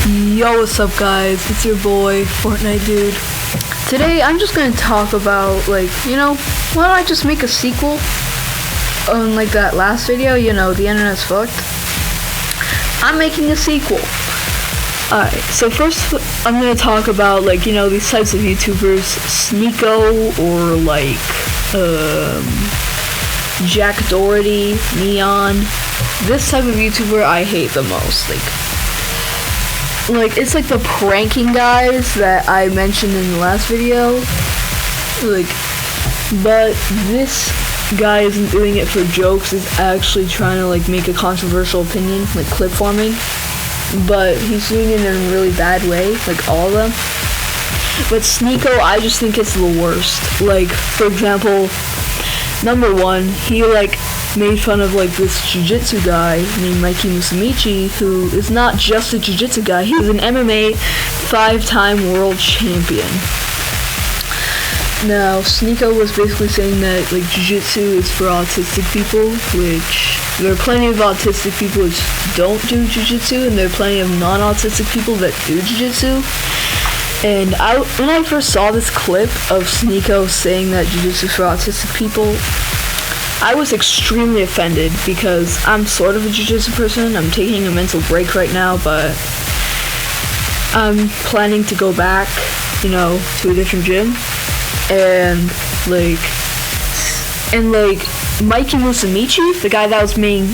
Yo, what's up guys? It's your boy, Fortnite Dude. Today I'm just gonna talk about, why don't I just make a sequel on that last video, the internet's fucked. I'm making a sequel. Alright, so first I'm gonna talk about these types of YouTubers, Sneako or Jack Doherty, Neon. This type of YouTuber I hate the most. It's the pranking guys that I mentioned in the last video. But this guy isn't doing it for jokes. He's actually trying to make a controversial opinion, clip farming. But he's doing it in a really bad way, all of them. But Sneako, I just think it's the worst. For example, number one, he made fun of this jiu-jitsu guy named Mikey Musumeci, who is not just a jiu-jitsu guy, he's an MMA 5-time world champion. Now, Sneako was basically saying that jiu-jitsu is for autistic people, which there are plenty of autistic people who don't do jiu-jitsu, and there are plenty of non-autistic people that do jiu-jitsu. And when I first saw this clip of Sneako saying that jiu-jitsu is for autistic people, I was extremely offended because I'm sort of a jiu-jitsu person. I'm taking a mental break right now, but I'm planning to go back, to a different gym. And Mikey Musumeci, the guy that was being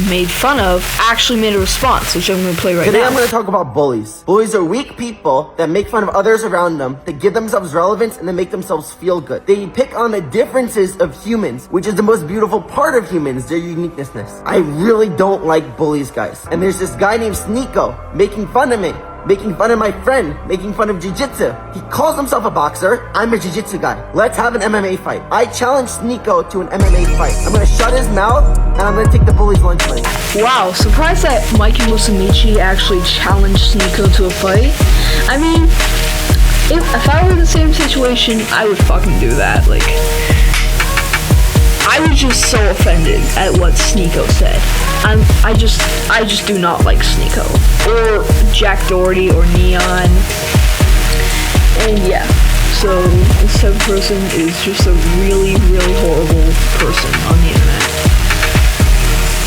made fun of, actually made a response, which I'm going to play right now. Today I'm going to talk about bullies. Bullies are weak people that make fun of others around them, to give themselves relevance, and to make themselves feel good. They pick on the differences of humans, which is the most beautiful part of humans, their uniqueness. I really don't like bullies, guys. And there's this guy named Sneako making fun of me, making fun of my friend, making fun of jiu-jitsu. He calls himself a boxer. I'm a jiu-jitsu guy. Let's have an MMA fight. I challenge Sneako to an MMA fight. I'm gonna shut his mouth, and I'm gonna take the bully's lunch money. Wow, surprised that Mikey Musumeci actually challenged Sneako to a fight. I mean, if I were in the same situation, I would fucking do that. I was just so offended at what Sneako said. I just do not like Sneako or Jack Doherty or Neon. And yeah, so this type of person is just a really, really horrible person on the internet.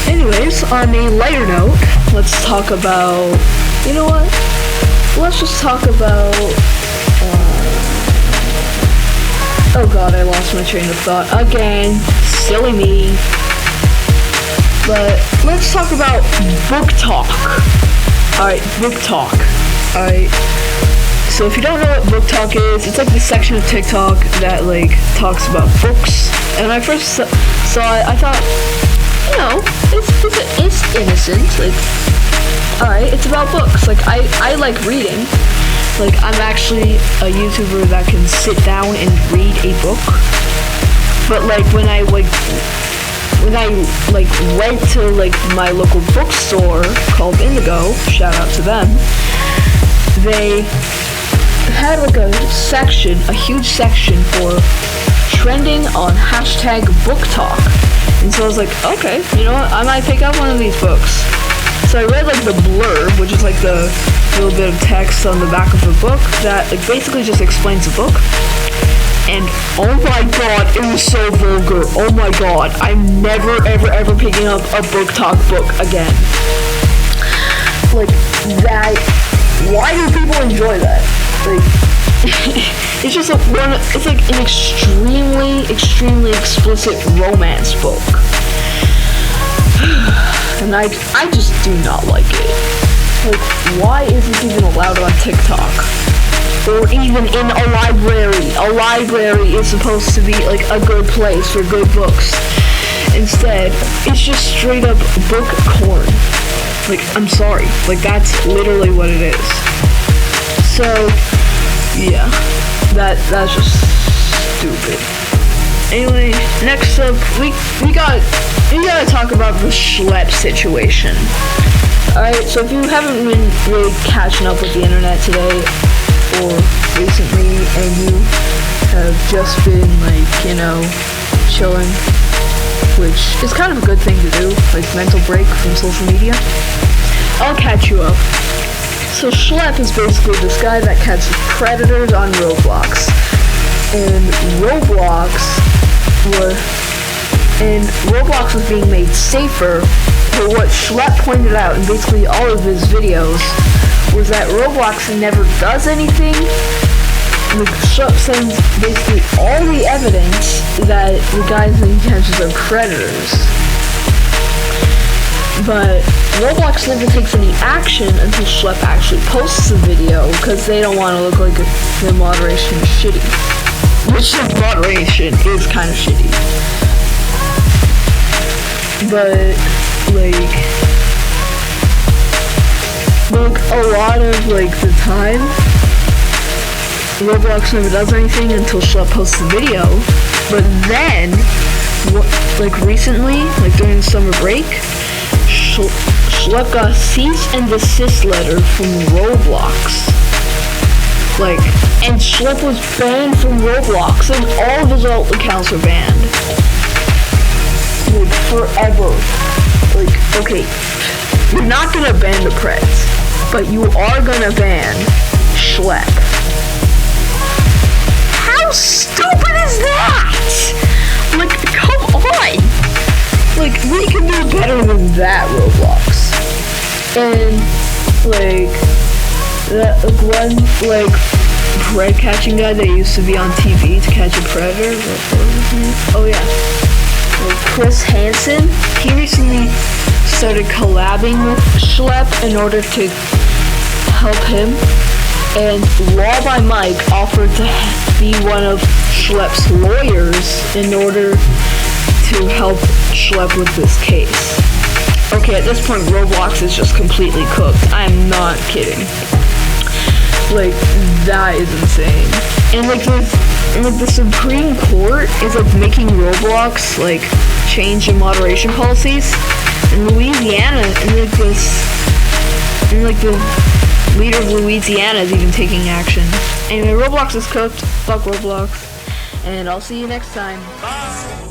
Anyways, on a lighter note, let's talk about, let's just talk about, oh god, I lost my train of thought again. Silly me. But let's talk about BookTok. Alright, BookTok. Alright. So if you don't know what BookTok is, it's the section of TikTok that talks about books. And when I first saw it, I thought, it's innocent. Alright, it's about books. I like reading. I'm actually a YouTuber that can sit down and read a book. But when I went to my local bookstore called Indigo, shout out to them, they had a huge section for trending on #BookTok. And so I was okay, you know what, I might pick up one of these books. So I read the blurb, which is the little bit of text on the back of the book that basically just explains the book. And oh my god, it was so vulgar. Oh my god, I'm never ever picking up a BookTok book again. That, why do people enjoy that? It's just it's an extremely explicit romance book. And I just do not like it. Why is this even allowed on TikTok? Or even in a library. A library is supposed to be a good place for good books. Instead, it's just straight up book corn. I'm sorry. That's literally what it is. So, yeah. That's just stupid. Anyway, next up, we gotta talk about the Schlepp situation. Alright, so if you haven't been really catching up with the internet today, or recently, and you have just been chilling, which is kind of a good thing to do, mental break from social media, I'll catch you up. So Schlep is basically this guy that catches predators on Roblox. And Roblox was being made safer, but what Schlep pointed out in basically all of his videos was that Roblox never does anything. Like, Schlep sends basically all the evidence that the guys being catches are predators. But Roblox never takes any action until Schlep actually posts the video, because they don't want to look like the moderation is shitty. Which the moderation is kind of shitty. But, like a lot of, the time, Roblox never does anything until Schlep posts the video. But then, recently, during the summer break, Schlep got a cease and desist letter from Roblox. And Schlep was banned from Roblox, and all of his alt accounts are banned. Forever. Okay, you're not gonna ban the Preds, but you are gonna ban Schlep. How stupid is that? Come on! We can do better than that, Roblox. And, that one, pred catching guy that used to be on TV to catch a predator. Oh yeah. Chris Hansen, he recently started collabing with Schlep in order to help him, and Law by Mike offered to be one of Schlep's lawyers in order to help Schlep with this case. Okay, at this point, Roblox is just completely cooked. I'm not kidding. That is insane. And the Supreme Court is making Roblox change the moderation policies. In Louisiana, and the leader of Louisiana is even taking action. Anyway, Roblox is cooked. Fuck Roblox. And I'll see you next time. Bye.